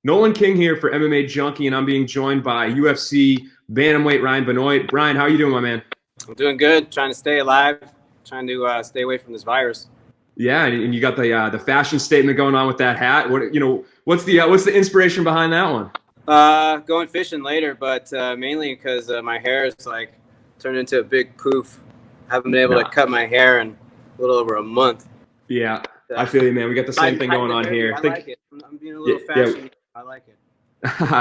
Nolan King here for MMA Junkie, and I'm being joined by UFC bantamweight Ryan Benoit. Ryan, how are you doing, my man? I'm doing good. Trying to stay alive. Trying to stay away from this virus. Yeah, and you got the fashion statement going on with that hat. What's the inspiration behind that one? Going fishing later, but mainly because my hair is like turned into a big poof. Haven't been able to cut my hair in a little over a month. Yeah, I feel you, man. We got the same thing going on here. I like it. I'm being a little fashion. I like it.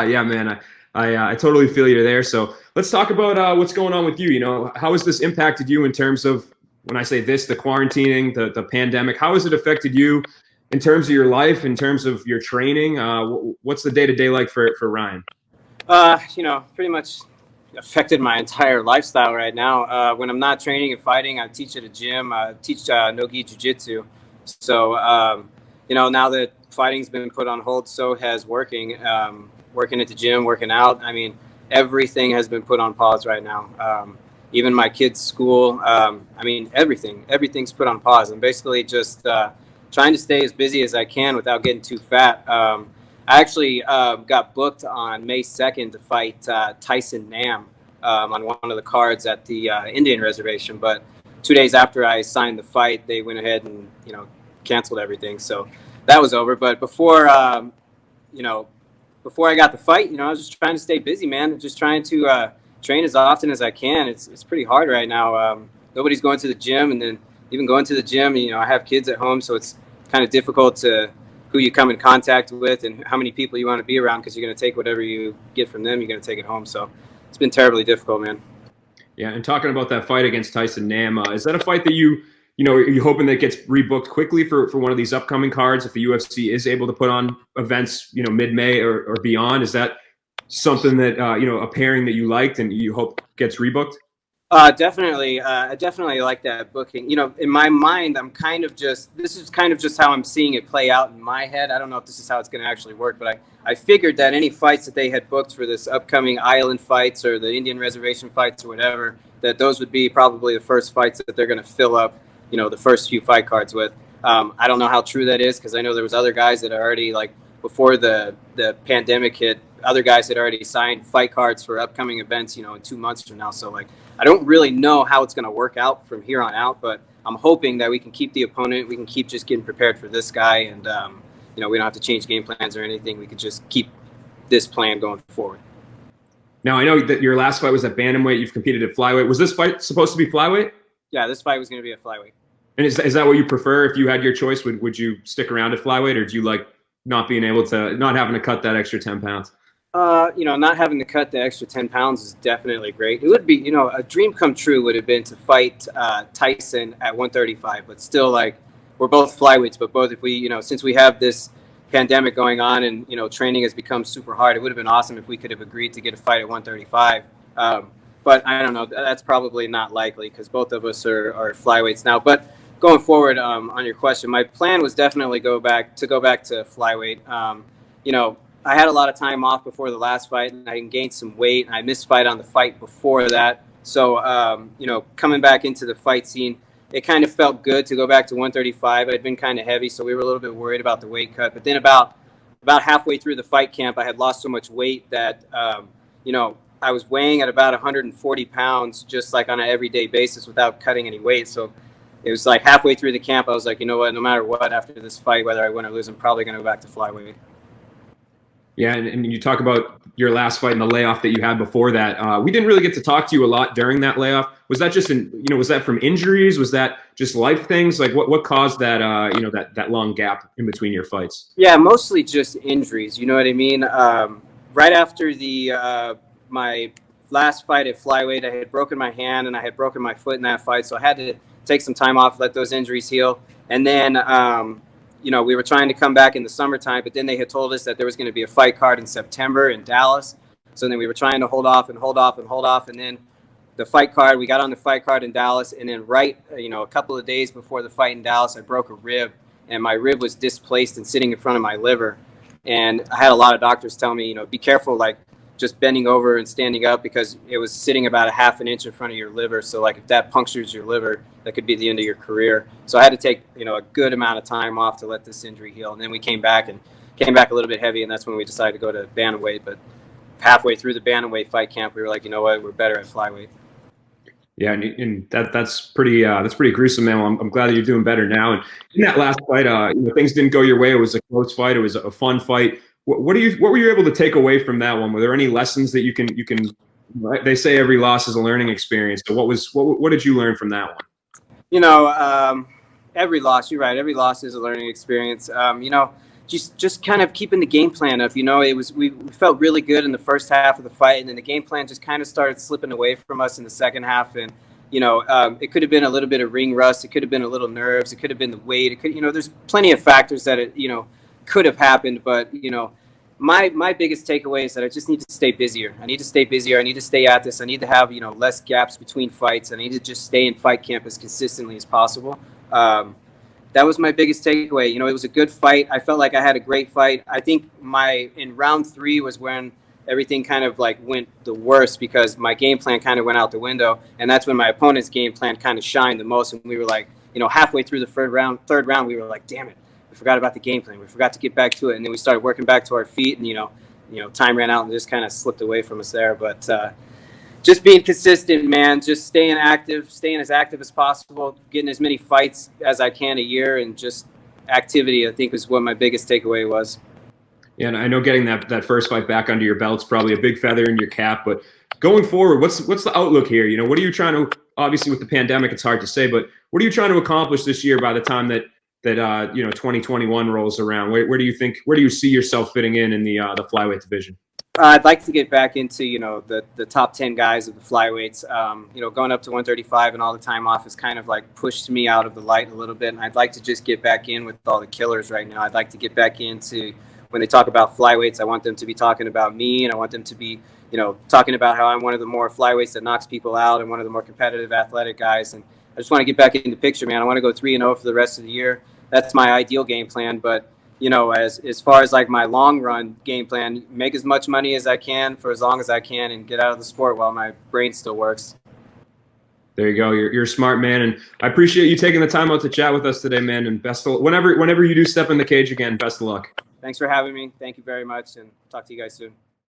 Yeah, man. I totally feel you there. So let's talk about what's going on with you. You know, how has this impacted you in terms of, when I say this, the quarantining, the pandemic? How has it affected you in terms of your life, in terms of your training? What's the day-to-day like for Ryan? Pretty much affected my entire lifestyle right now. When I'm not training and fighting, I teach at a gym. I teach no-gi jiu-jitsu. So, now that fighting's been put on hold, so has working. Working at the gym, working out. I mean, everything has been put on pause right now. Even my kids' school. Everything's put on pause. I'm basically just trying to stay as busy as I can without getting too fat. I actually got booked on May 2nd to fight Tyson Nam on one of the cards at the Indian reservation. But 2 days after I signed the fight, they went ahead and canceled everything. So that was over. But before I got the fight, I was just trying to stay busy, man. Just trying to train as often as I can. It's pretty hard right now. Nobody's going to the gym, and then even going to the gym, I have kids at home, so it's kind of difficult to who you come in contact with and how many people you want to be around, because you're going to take whatever you get from them, you're going to take it home. So it's been terribly difficult, man. Yeah, and talking about that fight against Tyson Nam, is that a fight that are you hoping that gets rebooked quickly for one of these upcoming cards if the UFC is able to put on events, mid-May or beyond? Is that something that, a pairing that you liked and you hope gets rebooked? Definitely. I definitely like that booking. In my mind, this is kind of just how I'm seeing it play out in my head. I don't know if this is how it's going to actually work, but I figured that any fights that they had booked for this upcoming island fights or the Indian reservation fights or whatever, that those would be probably the first fights that they're going to fill up, the first few fight cards with. I don't know how true that is, because I know there was other guys that are already, like, before the pandemic hit, other guys had already signed fight cards for upcoming events, in 2 months from now. So, I don't really know how it's going to work out from here on out, but I'm hoping that we can keep the opponent. We can keep just getting prepared for this guy, and, we don't have to change game plans or anything. We could just keep this plan going forward. Now, I know that your last fight was at bantamweight. You've competed at flyweight. Was this fight supposed to be flyweight? Yeah, this fight was going to be a flyweight. And is that what you prefer? If you had your choice, would you stick around at flyweight, or do you like not having to cut that extra 10 pounds? Not having to cut the extra 10 pounds is definitely great. It would be, a dream come true would have been to fight Tyson at 135, but still, we're both flyweights, but both, if we, since we have this pandemic going on and, training has become super hard, it would have been awesome if we could have agreed to get a fight at 135. But I don't know, that's probably not likely, because both of us are flyweights now. But going forward, on your question, my plan was definitely go back to flyweight. I had a lot of time off before the last fight, and I gained some weight. I missed fight on the fight before that. So, coming back into the fight scene, it kind of felt good to go back to 135. I'd been kind of heavy, so we were a little bit worried about the weight cut. But then about halfway through the fight camp, I had lost so much weight that, I was weighing at about 140 pounds, just like on an everyday basis without cutting any weight. So it was like halfway through the camp, I was like, you know what, no matter what, after this fight, whether I win or lose, I'm probably going to go back to flyweight. Yeah, and you talk about your last fight and the layoff that you had before that. We didn't really get to talk to you a lot during that layoff. Was that just was that from injuries? Was that just life things? Like what caused that that long gap in between your fights? Yeah, mostly just injuries. You know what I mean? Right after the my last fight at flyweight, I had broken my hand and I had broken my foot in that fight, so I had to take some time off, let those injuries heal, and then. We were trying to come back in the summertime, but then they had told us that there was going to be a fight card in September in Dallas. So then we were trying to hold off. And then the fight card, we got on the fight card in Dallas. And then a couple of days before the fight in Dallas, I broke a rib, and my rib was displaced and sitting in front of my liver. And I had a lot of doctors tell me, be careful, just bending over and standing up, because it was sitting about a half an inch in front of your liver. So if that punctures your liver, that could be the end of your career. So I had to take, a good amount of time off to let this injury heal. And then we came back came back a little bit heavy, and that's when we decided to go to bantamweight. But halfway through the bantamweight fight camp, we were like, you know what, we're better at flyweight. Yeah, and that's pretty gruesome, man. Well, I'm glad that you're doing better now. And in that last fight, things didn't go your way. It was a close fight. It was a fun fight. What were you able to take away from that one? Were there any lessons that you can? Right? They say every loss is a learning experience. So what did you learn from that one? Every loss. You're right. Every loss is a learning experience. Just kind of keeping the game plan up. We felt really good in the first half of the fight, and then the game plan just kind of started slipping away from us in the second half. And it could have been a little bit of ring rust. It could have been a little nerves. It could have been the weight. It could, there's plenty of factors that it could have happened. But my biggest takeaway is that I just need to stay busier. I need to stay busier. I need to stay at this. I need to have less gaps between fights. I need to just stay in fight camp as consistently as possible. That was my biggest takeaway. It was a good fight. I felt like I had a great fight. I think in round 3 was when everything kind of like went the worst, because my game plan kind of went out the window, and that's when my opponent's game plan kind of shined the most. And we were like, halfway through the third round, we were like, damn it, we forgot about the game plan. We forgot to get back to it, and then we started working back to our feet, and time ran out and just kind of slipped away from us there. But just being consistent, man, just staying as active as possible, getting as many fights as I can a year, and just activity, I think, is what my biggest takeaway was. Yeah, and I know getting that first fight back under your belt's probably a big feather in your cap, but going forward, what's the outlook here? What are you trying to, obviously with the pandemic, it's hard to say, but what are you trying to accomplish this year by the time that 2021 rolls around? Where do you see yourself fitting in the flyweight division? I'd like to get back into, the top 10 guys of the flyweights. Going up to 135 and all the time off has kind of like pushed me out of the light a little bit. And I'd like to just get back in with all the killers right now. I'd like to get back into, when they talk about flyweights, I want them to be talking about me, and I want them to be, talking about how I'm one of the more flyweights that knocks people out and one of the more competitive athletic guys. And I just want to get back in the picture, man. I want to go 3-0 for the rest of the year. That's my ideal game plan. But as far as like my long run game plan, make as much money as I can for as long as I can, and get out of the sport while my brain still works. There you go. You're a smart man, and I appreciate you taking the time out to chat with us today, man. And best of whenever you do step in the cage again, best of luck. Thanks for having me. Thank you very much, and talk to you guys soon.